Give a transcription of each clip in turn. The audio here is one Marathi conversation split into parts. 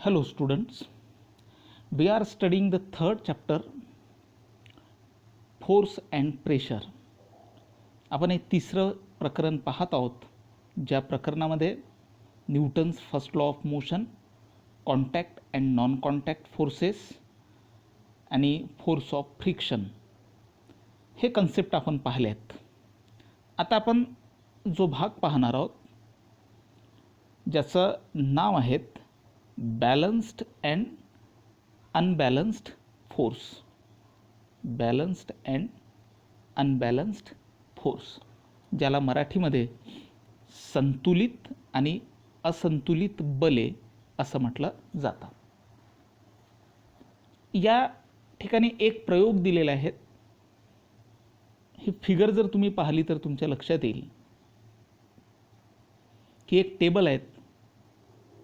Hello students, we are studying the third chapter force and pressure. आपण एक तिसरं प्रकरण पाहत आहोत, ज्या प्रकरणामध्ये Newton's first law of motion, contact and non contact forces आणि फोर्स ऑफ फ्रिक्शन हे कन्सेप्ट आपण पाहिले आहेत. आता आपण जो भाग पाहणार आहोत ज्याचं नाव आहे balanced and unbalanced force. Balanced and unbalanced force, ज्याला मराठीमध्ये संतुलित आणि असंतुलित बले असं म्हटलं जातं. या ठिकाणी एक प्रयोग दिलेला आहे. ही फिगर जर तुम्ही पाहिली तर तुमच्या लक्षात येईल की एक टेबल आहे.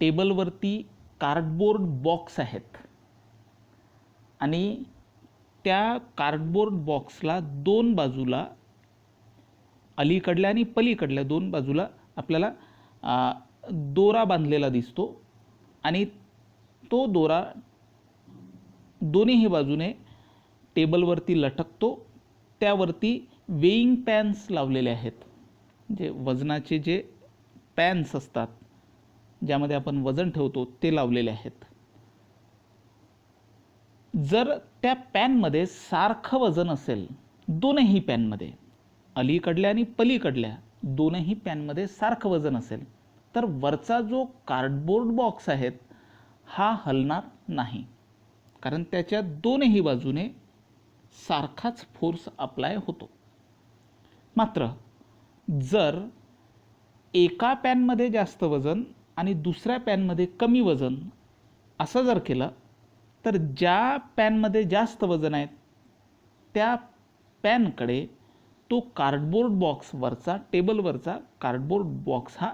टेबलवरती कार्डबोर्ड बॉक्स आहेत आणि त्या कार्डबोर्ड बॉक्सला दोन बाजूला, अलीकडल्या आणि पलीकडल्या दोन बाजूला आपल्याला दोरा बांधलेला दिसतो आणि तो दोरा दोन्हीही बाजूने टेबलवरती लटकतो. त्यावरती वेइंग पॅन्स लावलेले आहेत. जे वजनाचे जे पॅन्स असतात ज्यामध्ये आपण वजन ठेवतो ते लावलेले आहेत. जर त्या पॅनमध्ये सारखं वजन असेल, दोनही पॅनमध्ये, अलीकडल्या आणि पलीकडल्या दोनही पॅनमध्ये सारखं वजन असेल, तर वरचा जो कार्डबोर्ड बॉक्स आहे हा हलणार नाही, कारण त्याच्या दोनही बाजूने सारखाच फोर्स अप्लाय होतो. मात्र जर एका पॅनमध्ये जास्त वजन आणि दुसऱ्या पॅनमध्ये कमी वजन असं जर केलं, तर ज्या पॅनमध्ये जास्त वजन आहे त्या पॅनकडे तो कार्डबोर्ड बॉक्स वरचा, टेबलवरचा कार्डबोर्ड बॉक्स हा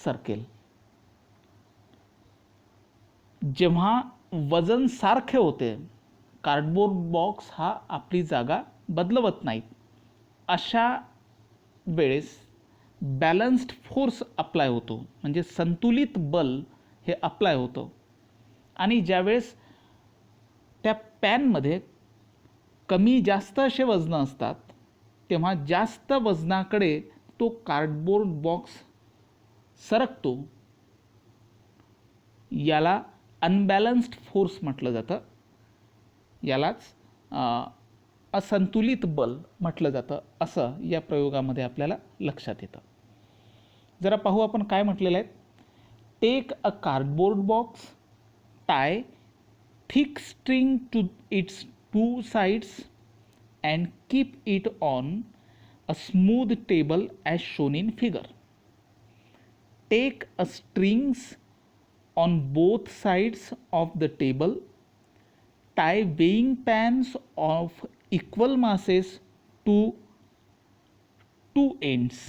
सरकेल. जेव्हा वजन सारखे होते, कार्डबोर्ड बॉक्स हा आपली जागा बदलवत नाहीत, अशा वेळेस बॅलन्स्ड फोर्स अप्लाय होतो, म्हणजे संतुलित बल हे अप्लाय होतं. आणि ज्यावेळेस त्या पॅनमध्ये कमी जास्त असे वजनं असतात, तेव्हा जास्त वजनाकडे तो कार्डबोर्ड बॉक्स सरकतो. याला अनबॅलन्स्ड फोर्स म्हटलं जातं. यालाच असंतुलित बल म्हटलं जातं, असं या प्रयोगामध्ये आपल्याला लक्षात येतं. जरा पाहू आपण काय म्हटलेलं आहे. Take a cardboard box, tie thick string to its two sides and keep it on a smooth table as shown in figure. Take a strings on both sides of the table, tie weighing pans of equal masses to two ends.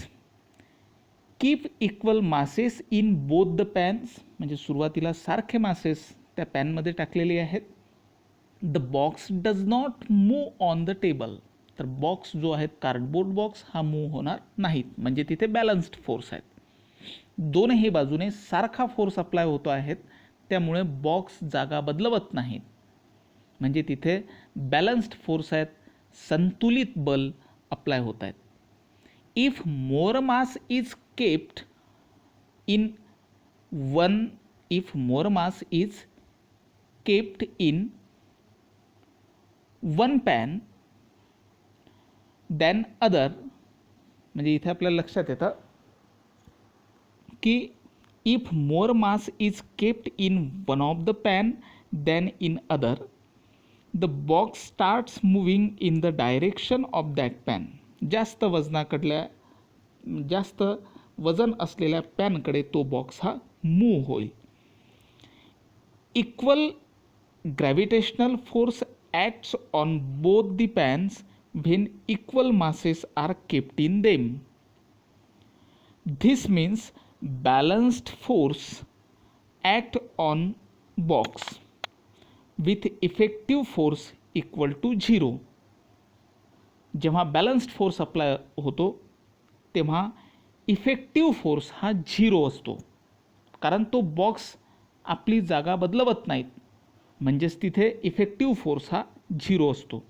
Keep equal masses in both the pans, म्हणजे सुरुवातीला सारखे मासेस त्या पॅनमध्ये टाकलेले आहेत. The box does not move on the table, तर बॉक्स जो आहे कार्डबोर्ड बॉक्स हा मूव होणार नाहीत, म्हणजे तिथे बॅलन्स्ड फोर्स आहेत. दोनही बाजूने सारखा फोर्स अप्लाय होतो आहेत, त्यामुळे बॉक्स जागा बदलवत नाहीत, म्हणजे तिथे बॅलन्स्ड फोर्स आहेत, संतुलित बल अप्लाय होत आहेत. If more mass is kept in one, if more mass is kept in one pan than other, म्हणजे इथे आपल्याला लक्षात येतं की if more mass is kept in one of the pan than in other, the box starts moving in the direction of that pan. जास्त वजनाकडल्या, जास्त वजन असलेल्या पॅनकडे तो बॉक्स हा मूव्ह होईल. Equal gravitational force acts on both the pans when equal masses are kept in them. This means balanced force act on box with effective force equal to 0. जेव्हा बॅलन्स्ड फोर्स अप्लाय होतो तेव्हा इफेक्टिव्ह फोर्स हा 0 असतो, कारण तो बॉक्स आपली जागा बदलवत नाहीत, म्हणजेच तिथे इफेक्टिव्ह फोर्स हा 0 असतो.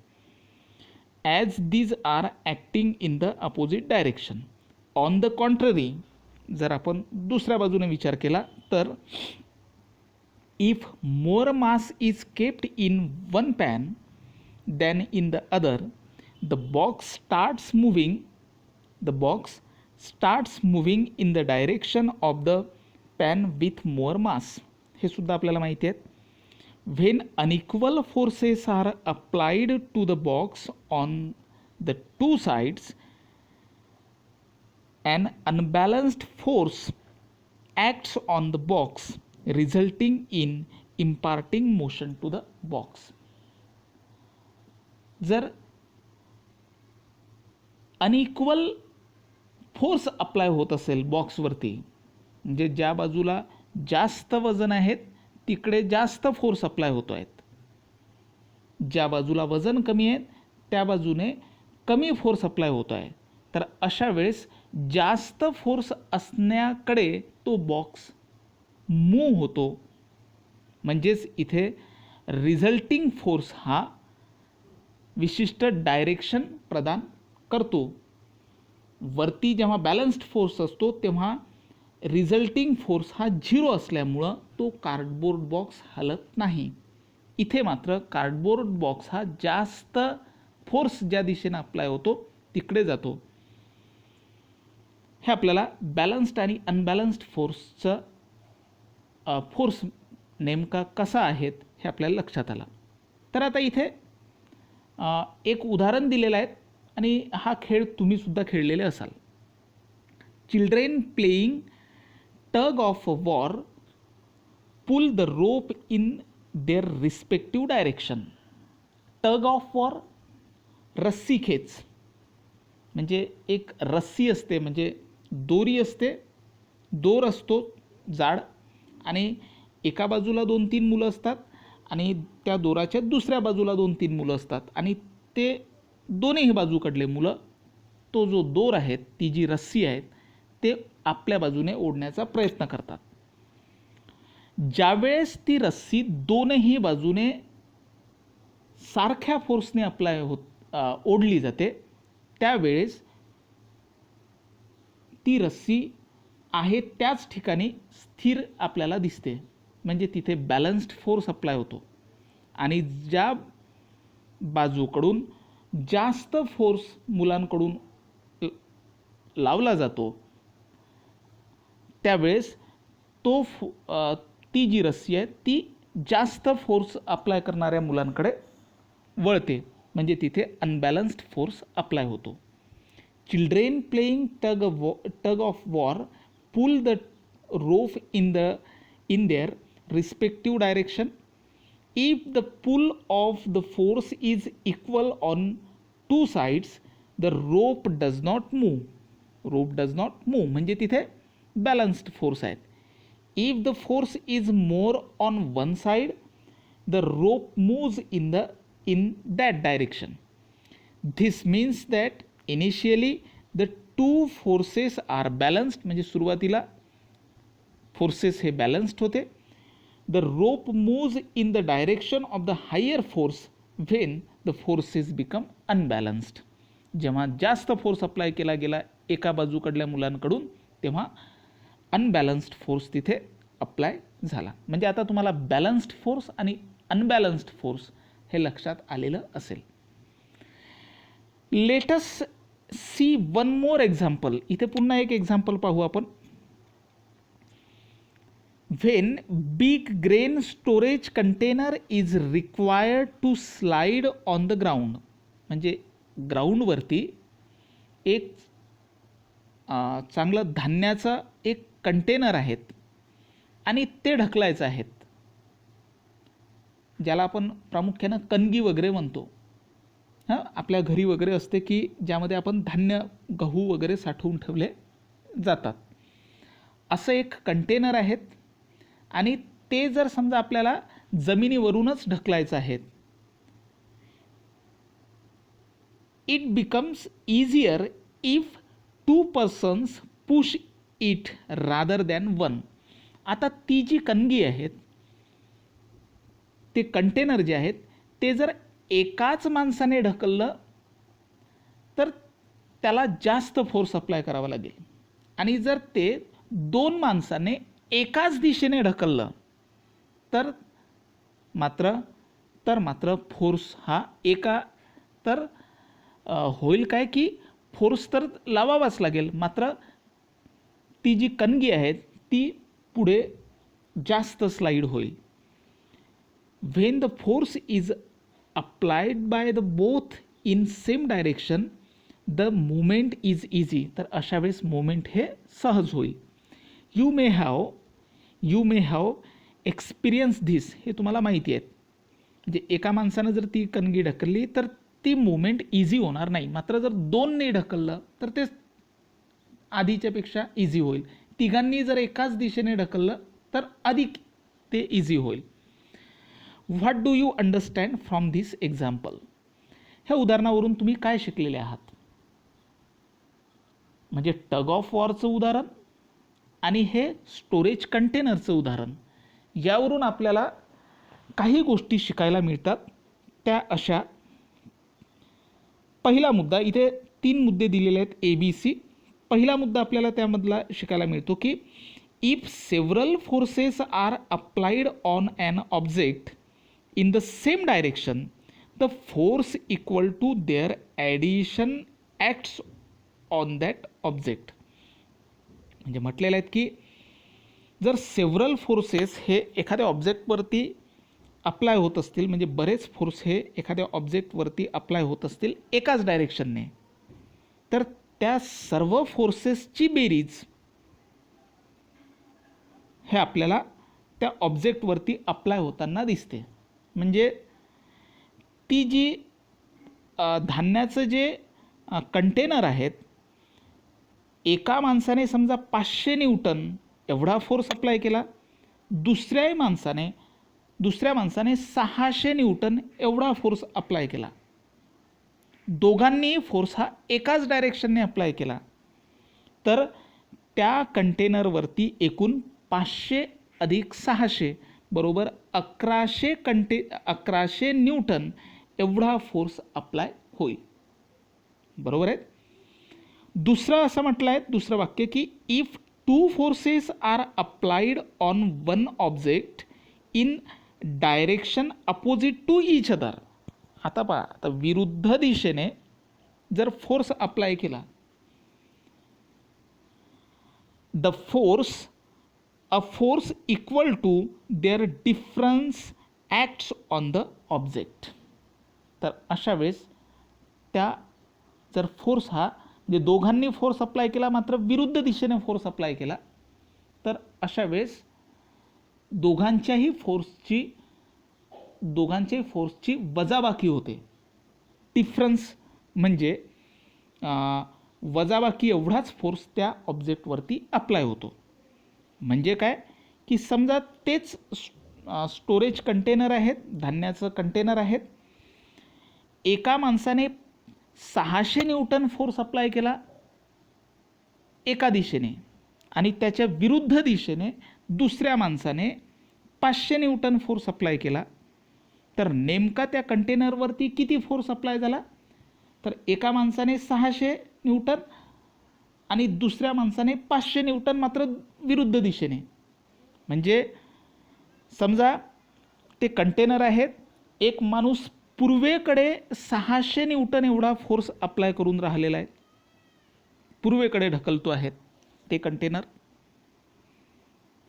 As these are acting in the opposite direction. On the contrary, जर आपण दुसऱ्या बाजूने विचार केला तर if more mass is kept in one pan than in the other, the box starts moving in the direction of the pan with more mass. हे सुद्धा आपल्याला माहिती आहे. When unequal forces are applied to the box on the two sides, an unbalanced force acts on the box, resulting in imparting motion to the box. जर अनइक्वल फोर्स अप्लाय होत असेल बॉक्सवरती, म्हणजे ज्या बाजूला जास्त वजन आहेत तिकडे जास्त फोर्स अप्लाय होतो आहेत, ज्या बाजूला वजन कमी आहे त्या बाजूने कमी फोर्स अप्लाय होतो आहे, तर अशा वेळेस जास्त फोर्स असण्याकडे तो बॉक्स मूव्ह होतो. म्हणजेच इथे रिझल्टिंग फोर्स हा विशिष्ट डायरेक्शन प्रदान करतो. वरती जेव्हा बॅलन्स्ड फोर्स असतो तेव्हा रिझल्टिंग फोर्स हा 0 असल्यामुळं तो कार्डबोर्ड बॉक्स हलत नाही. इथे मात्र कार्डबोर्ड बॉक्स हा जास्त फोर्स ज्या दिशेने अप्लाय होतो तिकडे जातो. हे आपल्याला बॅलन्स्ड आणि अनबॅलन्स्ड फोर्स नेमका कसा आहेत हे आपल्याला लक्षात आलं. तर आता इथे एक उदाहरण दिलेलं आहे आणि हा खेळ तुम्हीसुद्धा खेळलेले असाल. Children playing tug of war pull the rope in their respective direction. Tug of war, रस्सी खेच, म्हणजे एक रस्सी असते, म्हणजे दोरी असते, दोर असतो जाड, आणि एका बाजूला 2-3 मुलं असतात आणि त्या दोराच्या दुसऱ्या बाजूला 2-3 मुलं असतात आणि ते दोन्ही बाजूकडले मुलं तो जो दोर आहे, ती जी रस्सी आहे, ते आपल्या बाजूने ओढण्याचा प्रयत्न करतात. ज्यावेळेस ती रस्सी दोनही बाजूने सारख्या फोर्सने अप्लाय ओढली जाते त्यावेळेस ती रस्सी आहे त्याच ठिकाणी स्थिर आपल्याला दिसते, म्हणजे तिथे बॅलन्स्ड फोर्स अप्लाय होतो. आणि ज्या बाजूकडून जास्त फोर्स मुलांकडून लावला जातो त्यावेळेस ती जी रस्सी आहे ती जास्त फोर्स अप्लाय करणाऱ्या मुलांकडे वळते, म्हणजे तिथे अनबॅलन्स्ड फोर्स अप्लाय होतो. Children playing tug of war pull the rope in their respective direction. If the pull of the force is equal on two sides, the rope does not move. म्हणजे तिथे balanced force आहेत. If the force is more on one side, the rope moves in that direction. This means that initially the two forces are balanced, म्हणजे सुरुवातीला फोर्सेस हे बॅलन्स्ड होते. The rope moves in the direction of the higher force when the forces become unbalanced. जेव्हा जास्त फोर्स अप्लाय केला गेला एका बाजूकडल्या मुलांकडून तेव्हा अनबॅलन्स्ड फोर्स तिथे अप्लाय झाला. म्हणजे आता तुम्हाला बॅलन्स्ड फोर्स आणि अनबॅलन्स्ड फोर्स हे लक्षात आलेलं असेल. Let us see one more example. इथे पुन्हा एक एक्झाम्पल पाहू आपण. When big grain storage container is required to slide on the ground. म्हणजे ग्राउंडवरती एक चांगलं धान्याचा एक कंटेनर आहेत आणि ते ढकलायचं आहेत, ज्याला आपण प्रामुख्यानं कणगी वगैरे म्हणतो. आपल्या घरी वगैरे असते की ज्यामध्ये आपण धान्य, गहू वगैरे साठवून ठेवले जातात. असं एक कंटेनर आहेत आणि ते जर समजा आपल्याला जमिनीवरूनच ढकलायचं आहे, it becomes easier if 2 persons push it rather than 1. आता ती जी कणगी आहेत ते कंटेनर जे आहेत ते जर एकाच माणसाने ढकललं तर त्याला जास्त फोर्स अप्लाय करावा लागेल, आणि जर ते 2 माणसाने एकाच दिशेने ढकललं तर मात्र फोर्स हा तर होईल काय की फोर्स तर लावावाच लागेल, मात्र ती जी कणगी आहे ती पुढे जास्त स्लाइड होईल. When the force is applied by the both in same direction, the movement is easy. तर अशा वेळेस मोमेंट हे सहज होईल. You may have experience this. हे तुम्हाला माहिती आहे. म्हणजे एका माणसानं जर ती कणगी ढकलली तर ती मुवमेंट इझी होणार नाही, मात्र जर 2ने ढकललं तर ते आधीच्यापेक्षा इझी होईल. तिघांनी जर एकाच दिशेने ढकललं तर अधिक ते इझी होईल. What do you understand from this example. ह्या उदाहरणावरून तुम्ही काय शिकलेले आहात. म्हणजे टग ऑफ वॉरचं उदाहरण आणि हे स्टोरेज कंटेनरचं उदाहरण, यावरून आपल्याला काही गोष्टी शिकायला मिळतात. त्या अशा, पहिला मुद्दा, इथे 3 मुद्दे दिलेले आहेत ABC. पहिला मुद्दा आपल्याला त्यामधला शिकायला मिळतो की if several forces are applied on an object in the same direction, the force equal to their addition acts on that object. म्हणजे म्हटलेलं आहेत की जर सेव्हरल फोर्सेस हे एखाद्या ऑब्जेक्टवरती अप्लाय होत असतील, म्हणजे बरेच फोर्स हे एखाद्या ऑब्जेक्टवरती अप्लाय होत असतील एकाच डायरेक्शनने, तर त्या सर्व फोर्सेसची बेरीज हे आपल्याला त्या ऑब्जेक्टवरती अप्लाय होताना दिसते. म्हणजे ती जी धान्याचं जे कंटेनर आहेत, एका माणसाने समजा 500 न्यूटन एवढा फोर्स अप्लाय केला, दुसऱ्या माणसाने 600 न्यूटन एवढा फोर्स अप्लाय केला. दोघांनी फोर्स हा एकाच डायरेक्शनने अप्लाय केला, तर त्या कंटेनरवरती एकूण 500 अधिक 600 बरोबर 1100 न्यूटन एवढा फोर्स अप्लाय होईल. बरोबर आहे. दुसरं असं म्हटलं आहे, दुसरं वाक्य की if 2 forces are applied on one object in direction opposite to each other. आता पहा, आता विरुद्ध दिशेने जर फोर्स अप्लाय केला, the force a force equal to their difference acts on the object. तर अशा वेळेस त्या जर फोर्स हा म्हणजे दोघांनी फोर्स अप्लाय केला मात्र विरुद्ध दिशेने फोर्स अप्लाय केला, तर अशा वेळेस दोघांच्याही फोर्सची वजाबाकी होते. डिफरन्स म्हणजे वजाबाकी एवढाच फोर्स त्या ऑब्जेक्टवरती अप्लाय होतो. म्हणजे काय की समजा तेच स्टोरेज कंटेनर आहेत, धान्याचं कंटेनर आहेत, एका माणसाने 600 न्यूटन फोर्स अप्लाय केला एका दिशेने आणि त्याच्या विरुद्ध दिशेने दुसऱ्या माणसाने 500 न्यूटन फोर्स अप्लाय केला, तर नेमका त्या कंटेनरवरती किती फोर्स अप्लाय झाला. तर एका माणसाने 600 न्यूटन आणि दुसऱ्या माणसाने 500 न्यूटन मात्र विरुद्ध दिशेने. म्हणजे समजा ते कंटेनर आहेत, एक माणूस पूर्वेकडे 600 न्यूटन एवढा फोर्स अप्लाय करून राहिलेला आहे, पूर्वेकडे ढकलतो आहेत ते कंटेनर,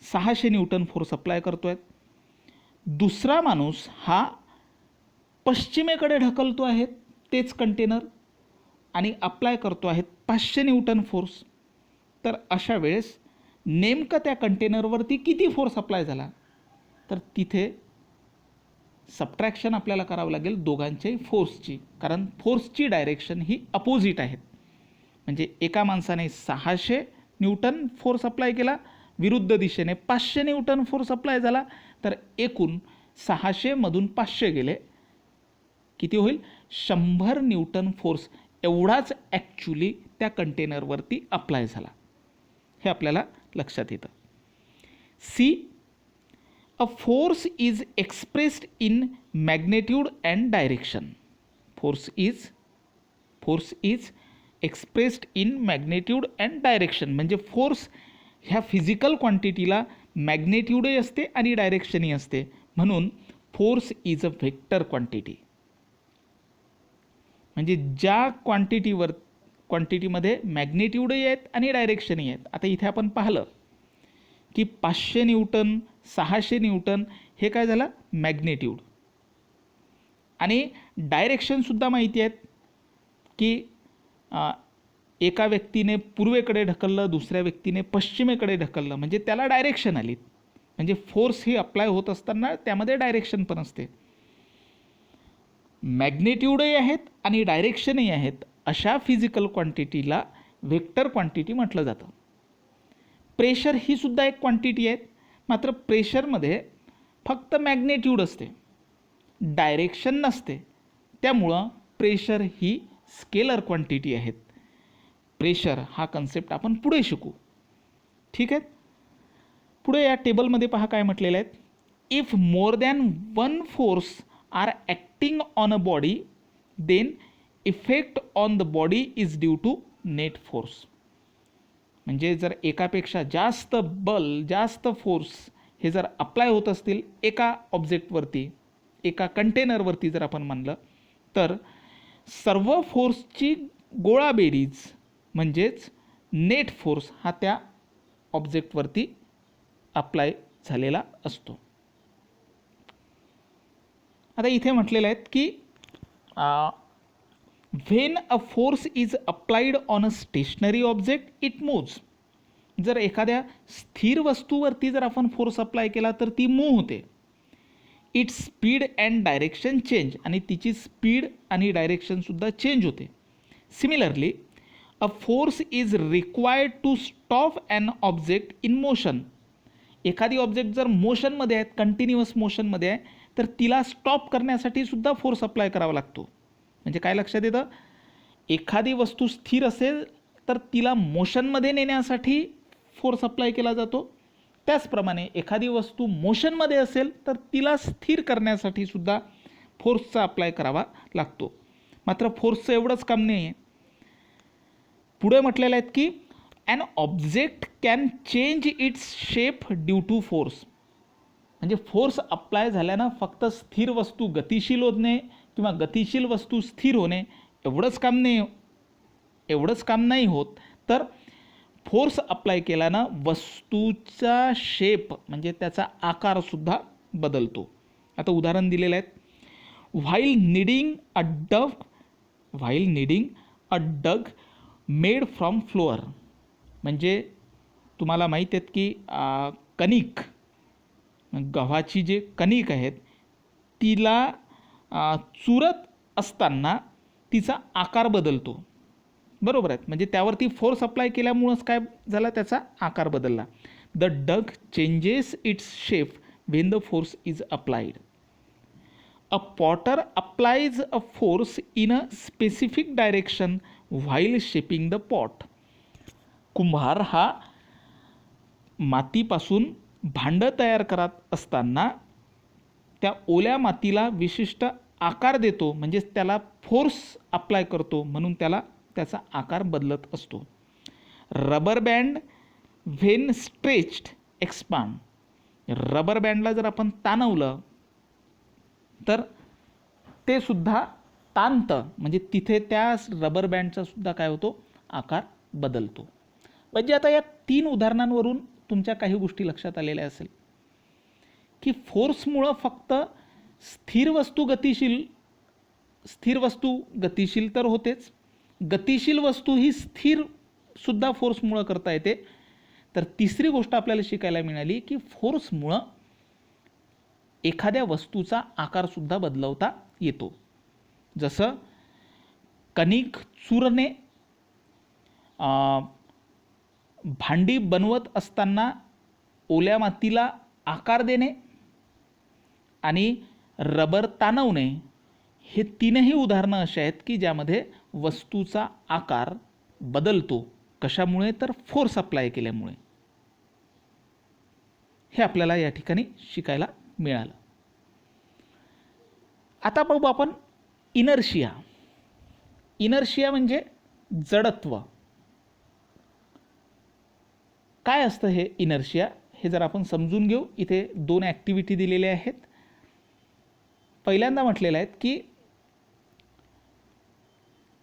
600 न्यूटन फोर्स अप्लाय करतो आहे. दुसरा माणूस हा पश्चिमेकडे ढकलतो आहे तेच कंटेनर आणि अप्लाय करतो आहे 500 न्यूटन फोर्स. तर अशा वेळेस नेमकं त्या कंटेनरवरती किती फोर्स अप्लाय झाला, तर तिथे सबट्रॅक्शन आपल्याला करावं लागेल दोघांच्याही फोर्सची, कारण फोर्सची डायरेक्शन ही अपोजिट आहेत. म्हणजे एका माणसाने 600 न्यूटन फोर्स अप्लाय केला, विरुद्ध दिशेने 500 न्यूटन फोर्स अप्लाय झाला, तर एकूण 600 मधून 500 गेले, किती होईल 100 न्यूटन फोर्स एवढाच ॲक्च्युली त्या कंटेनरवरती अप्लाय झाला. हे आपल्याला लक्षात येतं. See, a force is expressed in magnitude and direction. Force is expressed in magnitude and direction. म्हणजे फोर्स ह्या फिजिकल क्वांटिटीला मॅग्नेट्यूडही असते आणि डायरेक्शनही असते, म्हणून force is a vector quantity. म्हणजे ज्या क्वांटिटीमध्ये मॅग्नेट्यूडही आहेत आणि डायरेक्शनही आहेत. आता इथे आपण पाहिलं की 500 न्यूटन 600 न्यूटन हे काय झालं, मॅग्नेट्यूड. आणि डायरेक्शनसुद्धा माहिती आहेत की एका व्यक्तीने पूर्वेकडे ढकललं, दुसऱ्या व्यक्तीने पश्चिमेकडे ढकललं, म्हणजे त्याला डायरेक्शन आली. म्हणजे फोर्स ही अप्लाय होत असताना त्यामध्ये डायरेक्शन पण असते. मॅग्नेट्यूडही आहेत आणि डायरेक्शनही आहेत अशा फिजिकल क्वांटिटीला व्हेक्टर क्वांटिटी म्हटलं जातं. प्रेशर ही सुद्धा एक क्वांटिटी आहे, मात्र प्रेशरमध्ये फक्त मॅग्नेट्यूड असते, डायरेक्शन नसते. त्यामुळं प्रेशर ही स्केलर क्वांटिटी आहेत. प्रेशर हा कन्सेप्ट आपण पुढे शिकू. ठीक आहे. पुढे या टेबलमध्ये पहा काय म्हटलेलं आहे. If more than one force are acting on a body then effect on the body is due to net force. म्हणजे जर एकापेक्षा जास्त बल, जास्त फोर्स हे जर अप्लाय होत असतील एका ऑब्जेक्टवरती, एका कंटेनरवरती जर आपण म्हणलं, तर सर्व फोर्सची गोळाबेरीज म्हणजेच नेट फोर्स हा त्या ऑब्जेक्टवरती अप्लाय झालेला असतो. आता इथे म्हटलेलं आहे की when a force is applied on a stationary object it moves. जर एखाद्या स्थिर वस्तूवरती जर आपण फोर्स अप्लाय केला तर ती मूव्ह होते. It speed and direction change, आणि तिची स्पीड आणि डायरेक्शनसुद्धा चेंज होते. Similarly a force is required to stop an object in motion. एखादी ऑब्जेक्ट जर मोशनमध्ये आहे, कंटिन्युअस मोशनमध्ये आहे, तर तिला स्टॉप करण्यासाठी सुद्धा फोर्स अप्लाय करावा लागतो. म्हणजे काय लक्षात येतं, एखादी वस्तू स्थिर असेल तर तिला मोशनमध्ये नेण्यासाठी फोर्स अप्लाय केला जातो. त्याचप्रमाणे एखादी वस्तू मोशनमध्ये असेल तर तिला स्थिर करण्यासाठी सुद्धा फोर्सचा अप्लाय करावा लागतो. मात्र फोर्सचं एवढंच काम नाही आहे. पुढे म्हटलेलं आहेत की an object can change its shape due to force. म्हणजे फोर्स अप्लाय झाल्यानं फक्त स्थिर वस्तू गतिशील होणे किंवा गतिशील वस्तू स्थिर होणे एवढंच काम नाही होत, तर फोर्स अप्लाय केल्यानं वस्तूचा शेप म्हणजे त्याचा आकारसुद्धा बदलतो. आता उदाहरण दिलेलं आहे. While kneading a dough made from flour. म्हणजे तुम्हाला माहीत आहेत की कणिक, गव्हाची जे कणिक आहेत तिला चुरत असताना तिचा आकार बदलतो. बरोबर आहेत. म्हणजे त्यावरती फोर्स अप्लाय केल्यामुळंच काय झाला, त्याचा आकार बदलला. The dough changes its shape when the force is applied. A potter applies a force in a specific direction while shaping the pot. कुंभार हा मातीपासून भांडं तयार करत असताना त्या ओल्या मातीला विशिष्ट आकार देतो, म्हणजे त्याला फोर्स अप्लाय करतो, म्हणून त्याचा आकार बदलत असतो. Rubber band when stretched expand. Rubber बँडला जर आपण ताणवलं तर ते सुद्धा ताणतं, म्हणजे तिथे त्या रबर बँडचा सुद्धा काय होतो, आकार बदलतो. म्हणजे आता या 3 उदाहरणांवरून तुमच्या काही गोष्टी लक्षात आलेल्या असेल की फोर्समुळं फक्त स्थिर वस्तू गतिशील तर होतेच, गतिशील वस्तू ही स्थिर सुद्धा फोर्समुळं करता येते. तर तिसरी गोष्ट आपल्याला शिकायला मिळाली की फोर्समुळं एखाद्या वस्तूचा आकारसुद्धा बदलवता येतो. जसं कणिक चुरणे, भांडी बनवत असताना ओल्या मातीला आकार देणे आणि रबर ताणवणे, हे 3ही उदाहरणं अशी आहेत की ज्यामध्ये वस्तूचा आकार बदलतो. कशामुळे, तर फोर्स अप्लाय केल्यामुळे. हे आपल्याला या ठिकाणी शिकायला मिळालं. आता बघू आपण इनर्शिया. इनर्शिया म्हणजे जडत्व. काय असतं हे इनर्शिया हे जर आपण समजून घेऊ. इथे 2 ॲक्टिव्हिटी दिलेल्या आहेत. पहिल्यांदा म्हटलेलं आहे की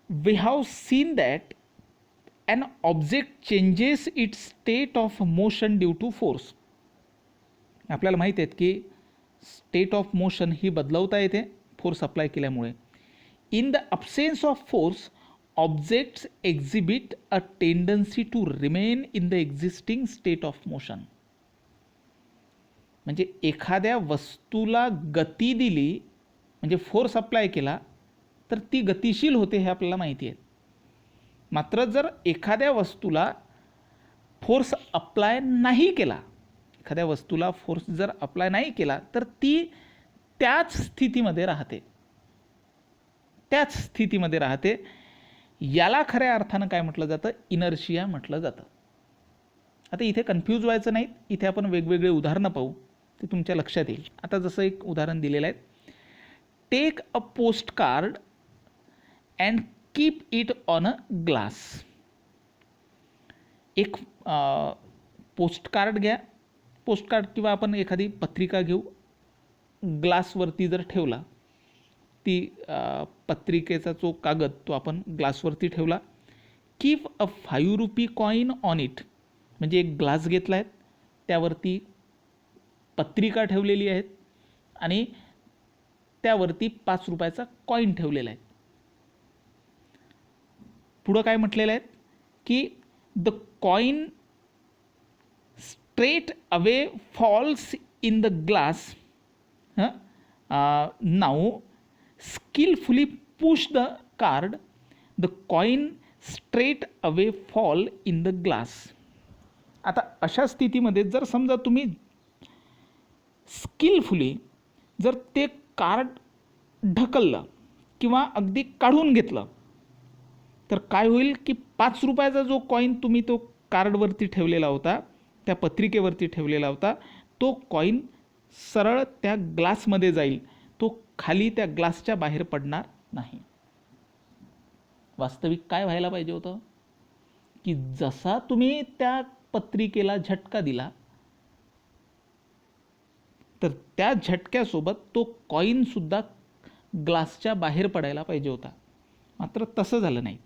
we have seen that an object changes its state of motion due to force. आपल्याला माहिती आहे की स्टेट ऑफ मोशन ही बदलवता येते फोर्स अप्लाय केल्यामुळे. In the absence of force objects exhibit a tendency to remain in the existing state of motion. म्हणजे एखाद्या वस्तूला गती दिली म्हणजे फोर्स अप्लाय केला तर ती गतिशील होते हे आपल्याला माहिती आहे. मात्र जर एखाद्या वस्तूला फोर्स अप्लाय नाही केला, एखाद्या वस्तूला फोर्स जर अप्लाय नाही केला तर ती त्याच स्थितीमध्ये राहते, त्याच स्थितीमध्ये राहते. याला खऱ्या अर्थानं काय म्हटलं जातं? इनर्शिया म्हटलं जातं. आता इथे कन्फ्यूज व्हायचं नाही. इथे आपण वेगवेगळे उदाहरणं पाहू, ते तुमच्या लक्षात येईल. आता जसं एक उदाहरण दिलेलं आहे, take a postcard and keep it on a glass. एक पोस्ट कार्ड घ्या, पोस्ट कार्ड किंवा आपण एखादी पत्रिका घेऊ, ग्लासवरती जर ठेवला, ती पत्रिकेचा जो कागद तो आपण ग्लासवरती ठेवला. Keep a 5 RuPay coin on it. म्हणजे एक ग्लास घेतला आहे, त्यावरती पत्रिका ठेवलेली आहेत आणि त्यावरती 5 रुपयाचा कॉईन ठेवलेला आहे. पुढं काय म्हटलेलं आहे की the coin straight away falls in the glass. Now skillfully push the card, the coin straight away fall in the glass. आता अशा स्थितीमध्ये जर समजा तुम्ही स्किलफुली जर ते कार्ड ढकललं किंवा अगदी काढून घेतलं तर काय होईल की 5 रुपयाचा जो कॉईन तुम्ही तो कार्डवरती ठेवलेला होता, त्या पत्रिकेवरती ठेवलेला होता, तो कॉईन सरळ त्या ग्लासमध्ये जाईल, तो खाली त्या ग्लासच्या बाहेर पडणार नाही. वास्तविक काय व्हायला पाहिजे होतं की जसा तुम्ही त्या पत्रिकेला झटका दिला तर त्या झटक्यासोबत तो कॉईन सुद्धा ग्लासच्या बाहेर पडायला पाहिजे होता. मात्र तसं झालं नाही.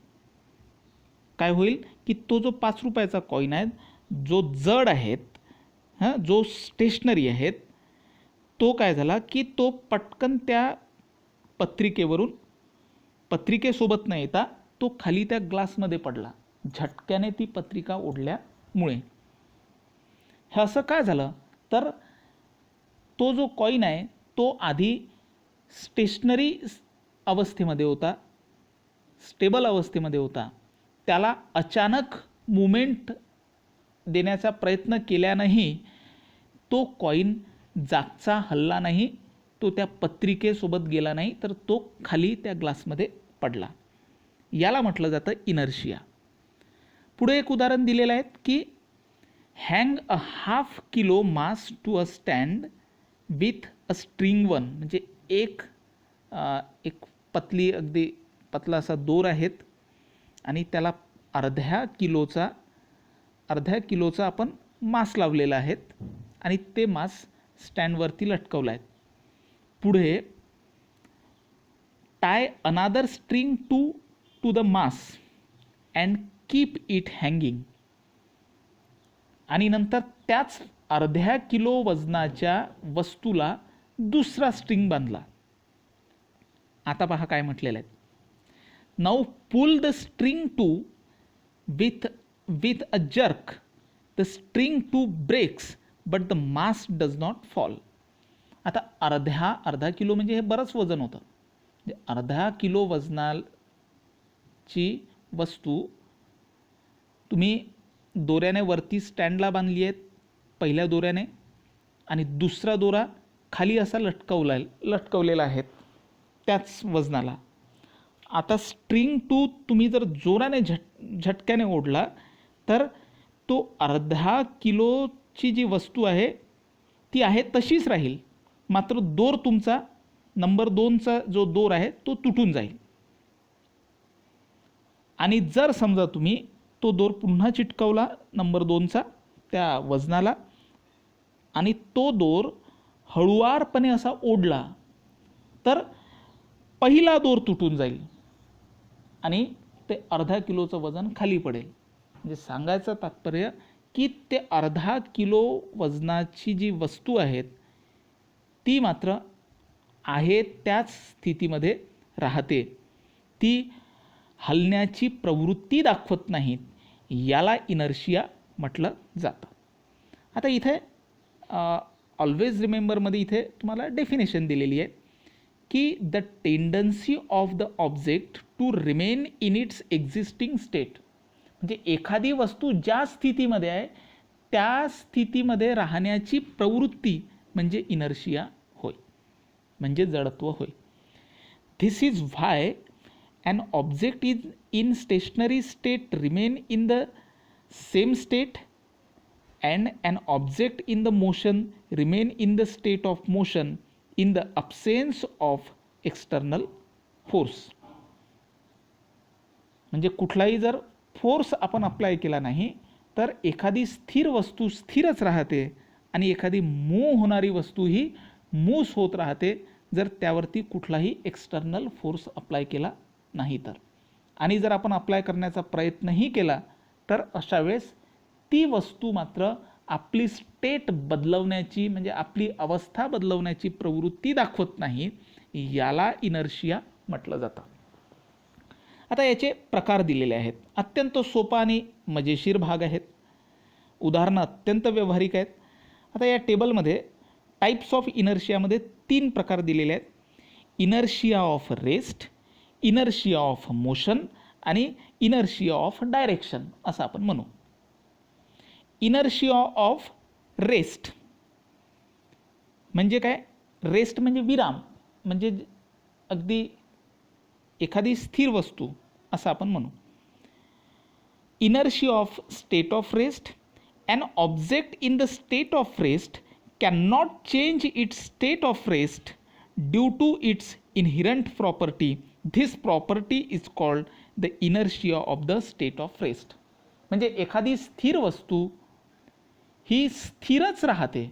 काय होईल की तो जो 5 रुपयाचा कॉईन आहे, जो जड आहेत, जो स्टेशनरी आहेत, तो काय झाला की तो पटकन त्या पत्रिकेवरून पत्रिकेसोबत न येता तो खाली त्या ग्लासमध्ये पडला, झटक्याने ती पत्रिका ओढल्यामुळे. हे असं काय झालं तर तो जो कॉईन आहे तो आधी स्टेशनरी अवस्थेमध्ये होता, स्टेबल अवस्थेमध्ये होता. त्याला अचानक मुवमेंट देण्याचा प्रयत्न केल्यानंही तो कॉईन जागचा हलला नाही, तो त्या पत्रिकेसोबत गेला नाही, तर तो खाली त्या ग्लासमध्ये पडला. याला म्हटलं जातं इनर्शिया. पुढे एक उदाहरण दिलेलं आहे की hang a ½ kilo mass to a stand with a string one. म्हणजे एक पतली अगदी पतला असा दोर आहेत आणि त्याला अर्ध्या किलोचा आपण मास लावलेला आहेत आणि ते मास स्टँडवरती लटकवला आहे. पुढे tie another string to the mass and keep it hanging. आणि नंतर त्याच अर्ध्या किलो वजनाच्या वस्तूला दुसरा स्ट्रिंग बांधला. आता पहा काय म्हटलेलं आहे. Now pull the string two with a jerk. The string two breaks but the mass does not fall. आता अर्धा किलो म्हणजे हे बरंच वजन होतं. अर्धा किलो वजनाची वस्तू तुम्ही दोऱ्याने वरती स्टँडला बांधली आहेत पहिल्या दोऱ्याने आणि दुसरा दोरा खाली असा लटकवलेला आहे त्याच वजनाला. आता स्ट्रिंग टू तुम्ही जर जोराने झटक्याने ओढला तर तो अर्धा किलोची जी वस्तू आहे ती आहे तशीच राहील, मात्र दोर तुमचा नंबर 2चा जो दोर आहे तो तुटून जाईल. आणि जर समजा तुम्ही तो दोर पुन्हा चिटकवला नंबर 2चा त्या वजनाला आणि तो दोर हळुवारपणे असा ओढला तर पहिला दोर तुटून जाईल आणि ते अर्धा किलोचं वजन खाली पडेल. म्हणजे सांगायचं तात्पर्य की ते अर्धा किलो वजनाची जी वस्तू आहेत ती मात्र आहे त्याच स्थितीमध्ये राहते, ती हलण्याची प्रवृत्ती दाखवत नाहीत. याला इनर्शिया म्हटलं जातं. आता इथे ऑलवेज रिमेंबरमध्ये इथे तुम्हाला डेफिनेशन दिलेली आहे की the tendency of the object to remain in its existing state. म्हणजे एखादी वस्तू ज्या स्थितीमध्ये आहे त्या स्थितीमध्ये राहण्याची प्रवृत्ती म्हणजे इनर्शिया होय, म्हणजे जडत्व होय. This is why an object is in stationary state remain in the same state and an object in the motion remain in the state of motion in the absence of external force. म्हणजे कुठलाही जर फोर्स आपण अप्लाय केला नाही तर एखादी स्थिर वस्तू स्थिरच राहते आणि एखादी मूव्ह होणारी वस्तू ही मूव्ह होत राहते जर त्यावरती कुठलाही एक्सटर्नल फोर्स अप्लाय केला नाही तर. आणि जर आपण अप्लाय करण्याचा प्रयत्नही केला तर अशा वेळेस ती वस्तू मात्र आपली स्टेट बदलवण्याची म्हणजे आपली अवस्था बदलवण्याची प्रवृत्ती दाखवत नाही. याला इनर्शिया म्हटलं जातं. आता याचे प्रकार दिलेले आहेत. अत्यंत सोपा आणि मजेशीर भाग आहेत. उदाहरणं अत्यंत व्यावहारिक आहेत. आता या टेबलमध्ये टाईप्स ऑफ इनर्शियामध्ये 3 प्रकार दिलेले आहेत. Inertia of rest, inertia of motion आणि इनर्शिया ऑफ डायरेक्शन असं आपण म्हणू. इनर्शिया ऑफ रेस्ट म्हणजे काय? रेस्ट म्हणजे विराम, म्हणजे अगदी एखादी स्थिर वस्तू असं आपण म्हणू. Inertia of state of rest, an object in the state of rest can not change its state of rest due to its inherent property. This property is called the inertia of the state of rest. म्हणजे एखादी स्थिर वस्तू ही स्थिरच राहते,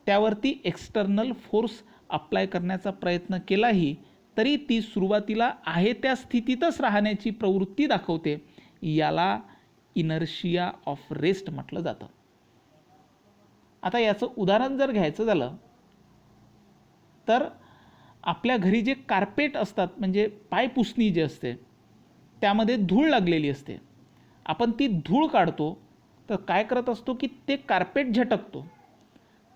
त्यावरती एक्सटर्नल फोर्स अप्लाय करण्याचा प्रयत्न केलाही तरी ती सुरुवातीला आहे त्या स्थितीतच राहण्याची प्रवृत्ती दाखवते. याला इनर्शिया ऑफ रेस्ट म्हटलं जातं. आता याचं उदाहरण जर घ्यायचं झालं तर आपल्या घरी जे कार्पेट असतात म्हणजे पायपुसणी जे असते त्यामध्ये धूळ लागलेली असते. आपण ती धूळ काढतो तर काय करत असतो की ते कार्पेट झटकतो.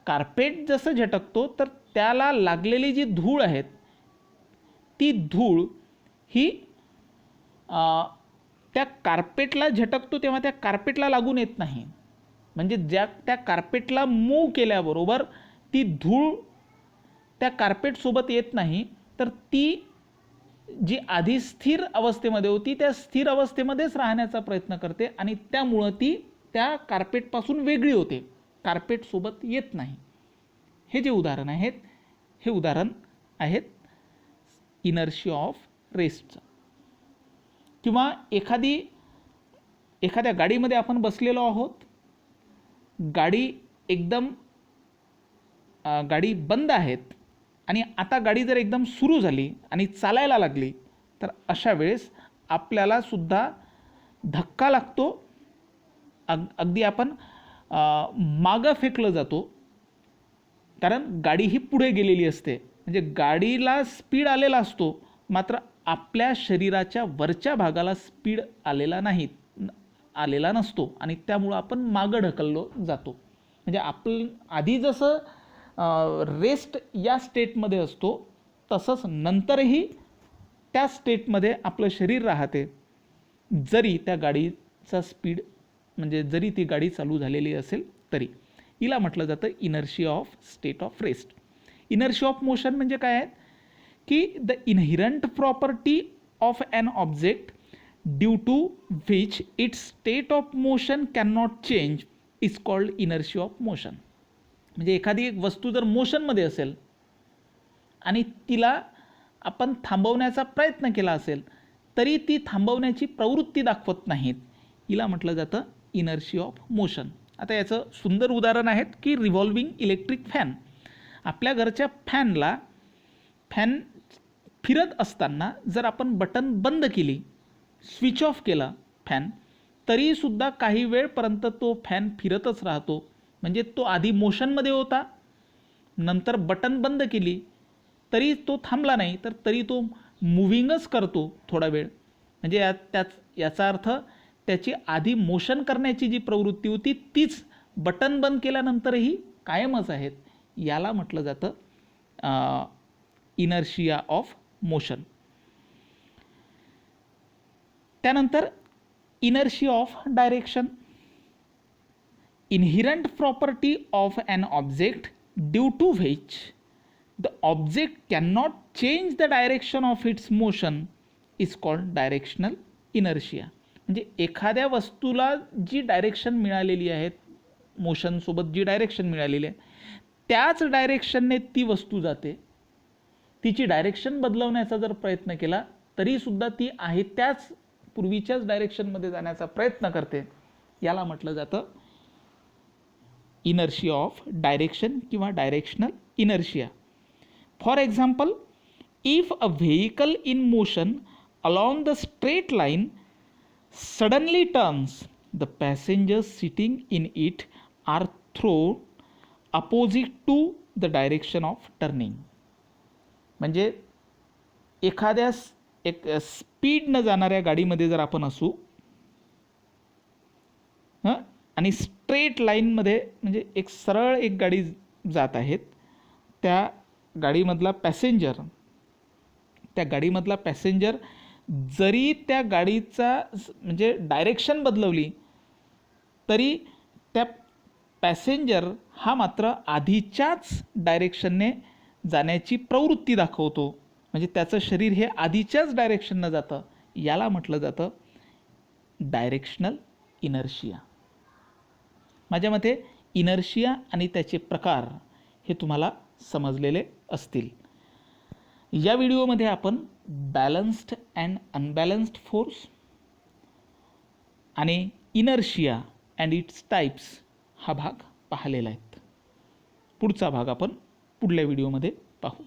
कार्पेट जसं झटकतो तर त्याला लागलेली जी धूळ आहेत ती धूळ ही त्या कार्पेटला झटकतो तेव्हा त्या कार्पेटला लागून येत नाही. म्हणजे त्या कार्पेटला मूव्ह केल्याबरोबर ती धूळ त्या कार्पेटसोबत येत नाही, तर ती जी आधी स्थिर अवस्थेमध्ये होती त्या स्थिर अवस्थेमध्येच राहण्याचा प्रयत्न करते आणि त्यामुळं ती त्या कार्पेटपासून वेगळी होते, कार्पेटसोबत येत नाही. हे जे उदाहरण आहेत हे उदाहरण आहेत इनर्शिया ऑफ रेस्टचं. किंवा एखाद्या गाडीमध्ये आपण बसलेलो आहोत, गाडी बंद आहेत आणि आता गाडी जर एकदम सुरू झाली आणि चालायला लागली तर अशा वेळेस आपल्याला सुद्धा धक्का लागतो, अगदी आपण मागं फेकलं जातो, कारण गाडी ही पुढे गेलेली असते. म्हणजे गाडीला स्पीड आलेला असतो मात्र आपल्या शरीराच्या वरच्या भागाला स्पीड आलेला नसतो आणि त्यामुळं आपण मागं ढकललो जातो. म्हणजे आपण आधी जसं रेस्ट या स्टेटमध्ये असतो तसंच नंतरही त्या स्टेटमध्ये आपलं शरीर राहते जरी त्या गाडीचा स्पीड म्हणजे जरी ती गाडी चालू झालेली असेल तरी. हिला म्हटलं जातं inertia of state of rest. Inertia of motion म्हणजे काय आहे की the inherent property of an object due to which its state of motion can not change is called inertia of motion. म्हणजे एखादी एक वस्तू जर मोशनमध्ये असेल आणि तिला आपण थांबवण्याचा प्रयत्न केला असेल तरी ती थांबवण्याची प्रवृत्ती दाखवत नाहीत, हिला म्हटलं जातं इनर्शिया ऑफ मोशन. आता याचं सुंदर उदाहरण आहेत की रिव्हॉल्विंग इलेक्ट्रिक फॅन. आपल्या घरच्या फॅन फिरत असताना जर आपण बटन बंद केली, स्विच ऑफ केला फॅन, तरीसुद्धा काही वेळपर्यंत तो फॅन फिरतच राहतो. म्हणजे तो आधी मोशनमध्ये होता, नंतर बटन बंद केली तरी तो थांबला नाही, तर तरी तो मूव्हिंगच करतो थोडा वेळ. म्हणजे याचा अर्थ त्याची आधी मोशन करण्याची जी प्रवृत्ती होती तीच बटन बंद केल्यानंतरही कायमच आहेत. याला म्हटलं जातं इनर्शिया ऑफ मोशन. त्यानंतर inertia of direction. Inherent property of an object due to which the object cannot change the direction of its motion is called directional inertia. म्हणजे एखाद्या वस्तूला जी डायरेक्शन मिळालेली आहे, मोशनसोबत जी डायरेक्शन मिळालेली आहे, त्याच डायरेक्शनने ती वस्तू जाते. तिची डायरेक्शन बदलवण्याचा जर प्रयत्न केला तरीसुद्धा ती आहे त्याच पूर्वीच्याच डायरेक्शनमध्ये जाण्याचा प्रयत्न करते. याला म्हटलं जातं इनर्शिया ऑफ डायरेक्शन किंवा directional inertia. For example, if a vehicle in motion along the straight line suddenly turns, the passengers sitting in it are thrown opposite to the direction of turning. म्हणजे एखाद्या एक स्पीडनं जाणाऱ्या गाडीमध्ये जर आपण असू आणि स्ट्रेट लाईनमध्ये, म्हणजे एक सरळ एक गाडी जात आहेत, त्या गाडीमधला पॅसेंजर जरी त्या गाडीचा म्हणजे डायरेक्शन बदलवली तरी त्या पॅसेंजर हा मात्र आधीच्याच डायरेक्शनने जाण्याची प्रवृत्ती दाखवतो. म्हणजे त्याचं शरीर हे आधीच्याच डायरेक्शननं जातं. याला म्हटलं जातं डायरेक्शनल इनर्शिया. माझ्या मते इनर्शिया आणि त्याचे प्रकार हे तुम्हाला समजलेले असतील. या व्हिडिओमध्ये आपण बॅलन्स्ड अँड अनबॅलन्स्ड फोर्स आणि इनर्शिया अँड इट्स टाईप्स हा भाग पाहिलेला आहे. पुढचा भाग आपण पुढल्या व्हिडिओमध्ये पाहू.